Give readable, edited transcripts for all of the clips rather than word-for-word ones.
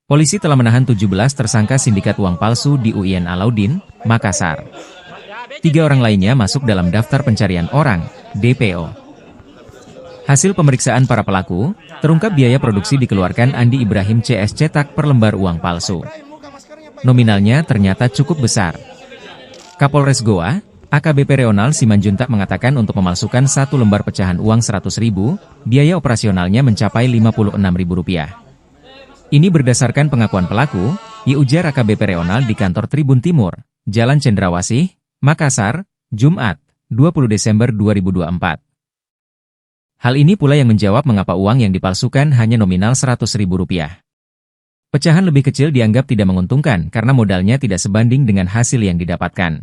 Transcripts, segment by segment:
Polisi telah menahan 17 tersangka sindikat uang palsu di UIN Alauddin, Makassar. 3 orang lainnya masuk dalam daftar pencarian orang, DPO. Hasil pemeriksaan para pelaku, terungkap biaya produksi dikeluarkan Andi Ibrahim CS cetak per lembar uang palsu. Nominalnya ternyata cukup besar. Kapolres Goa, AKBP Reonal Simanjuntak mengatakan untuk memalsukan 1 lembar pecahan uang 100.000, biaya operasionalnya mencapai Rp56.000. Ini berdasarkan pengakuan pelaku, ujar AKBP Reonal di kantor Tribun Timur, Jalan Cendrawasih, Makassar, Jumat, 20 Desember 2024. Hal ini pula yang menjawab mengapa uang yang dipalsukan hanya nominal Rp100.000. Pecahan lebih kecil dianggap tidak menguntungkan karena modalnya tidak sebanding dengan hasil yang didapatkan.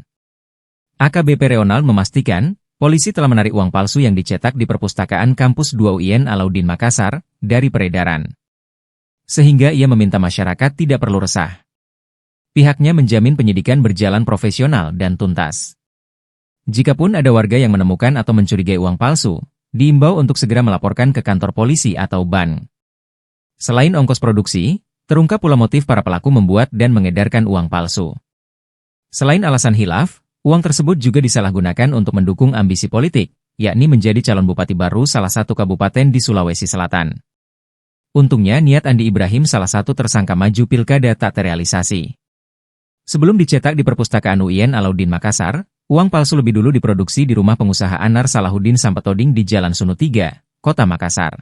AKBP Reonal memastikan, polisi telah menarik uang palsu yang dicetak di perpustakaan kampus 2 UIN Alauddin Makassar dari peredaran. Sehingga ia meminta masyarakat tidak perlu resah. Pihaknya menjamin penyidikan berjalan profesional dan tuntas. Jikapun ada warga yang menemukan atau mencurigai uang palsu, diimbau untuk segera melaporkan ke kantor polisi atau bank. Selain ongkos produksi, terungkap pula motif para pelaku membuat dan mengedarkan uang palsu. Selain alasan hilaf, uang tersebut juga disalahgunakan untuk mendukung ambisi politik, yakni menjadi calon bupati baru salah satu kabupaten di Sulawesi Selatan. Untungnya niat Andi Ibrahim salah satu tersangka maju pilkada tak terrealisasi. Sebelum dicetak di perpustakaan UIN Alauddin Makassar, uang palsu lebih dulu diproduksi di rumah pengusaha Anar Salahuddin Sampetoding di Jalan Sunu 3, Kota Makassar.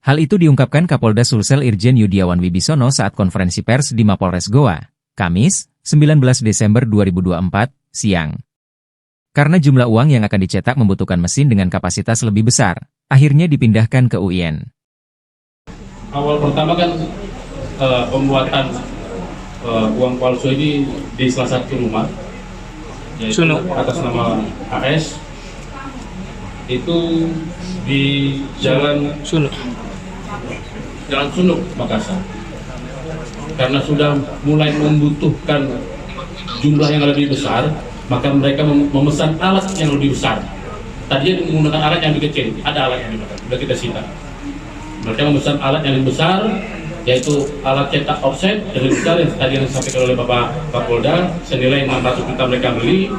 Hal itu diungkapkan Kapolda Sulsel Irjen Yudiawan Wibisono saat konferensi pers di Mapolres Goa, Kamis, 19 Desember 2024, siang. Karena jumlah uang yang akan dicetak membutuhkan mesin dengan kapasitas lebih besar, akhirnya dipindahkan ke UIN. Awal pertama kan pembuatan uang palsu ini di salah satu rumah, yaitu atas nama AS, itu di Jalan Sunuk, Makassar. Karena sudah mulai membutuhkan jumlah yang lebih besar, maka mereka memesan alat yang lebih besar. Tadinya menggunakan alat yang lebih kecil, ada alat yang lebih besar, sudah kita sita. Mereka memesan alat yang lebih besar, yaitu alat cetak offset yang lebih besar yang tadi yang disampaikan oleh Bapak Kapolda, senilai 600 juta mereka beli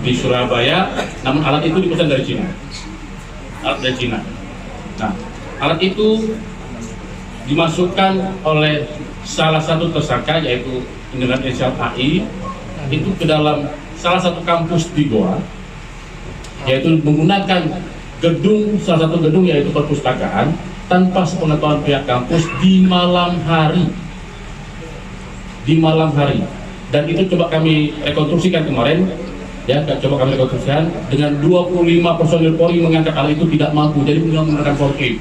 di Surabaya, namun alat itu dipesan dari Cina. Alat dari Cina. Nah, alat itu dimasukkan oleh salah satu tersangka, yaitu Indra Inisial AI, itu ke dalam salah satu kampus di Goa, yaitu menggunakan salah satu gedung yaitu perpustakaan, tanpa sepengetahuan pihak kampus di malam hari. Dan itu coba kami rekonstruksikan kemarin, dengan 25 personil Polri mengangkat alat itu tidak mampu, jadi menggunakan forklift.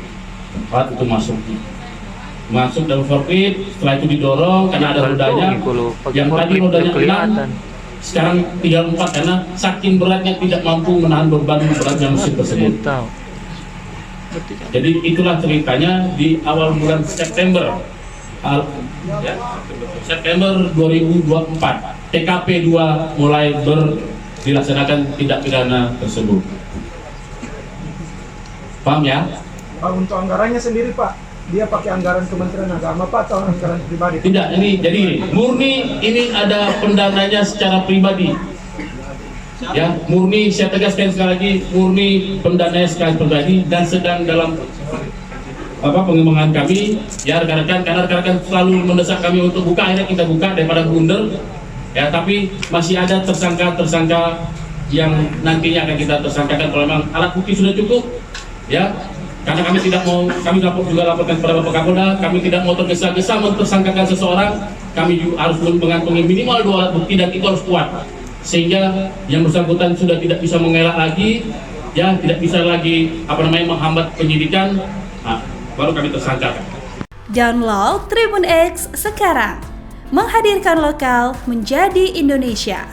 Alat itu masuk dalam forklift, setelah itu didorong karena ada rodanya, yang tadi rodanya 6, sekarang tinggal 4 karena saking beratnya tidak mampu menahan beban beratnya mesin tersebut. Jadi itulah ceritanya di awal bulan September 2024, TKP 2 mulai dilaksanakan tindak pidana tersebut. Paham ya? Pak, untuk anggarannya sendiri Pak, dia pakai anggaran Kementerian Agama Pak atau anggaran pribadi? Tidak, ini jadi murni ini ada pendananya secara pribadi. Ya, murni, saya tegaskan sekali lagi, murni pendananya secara pribadi dan sedang dalam pengembangan kami. Ya, karena rekan-rekan selalu mendesak kami untuk buka, akhirnya kita buka daripada blunder. Ya, tapi masih ada tersangka yang nantinya akan kita tersangkakan kalau memang alat bukti sudah cukup. Ya, karena kami tidak mau, kami laporkan kepada Bapak Kapolda, kami tidak mau tergesa-gesa mentersangkakan seseorang. Kami juga harus mengantongi minimal 2 alat bukti dan itu harus kuat, sehingga yang bersangkutan sudah tidak bisa mengelak lagi, ya tidak bisa lagi menghambat penyidikan, baru kami tersangkakan. Download Tribun X sekarang, menghadirkan lokal menjadi Indonesia.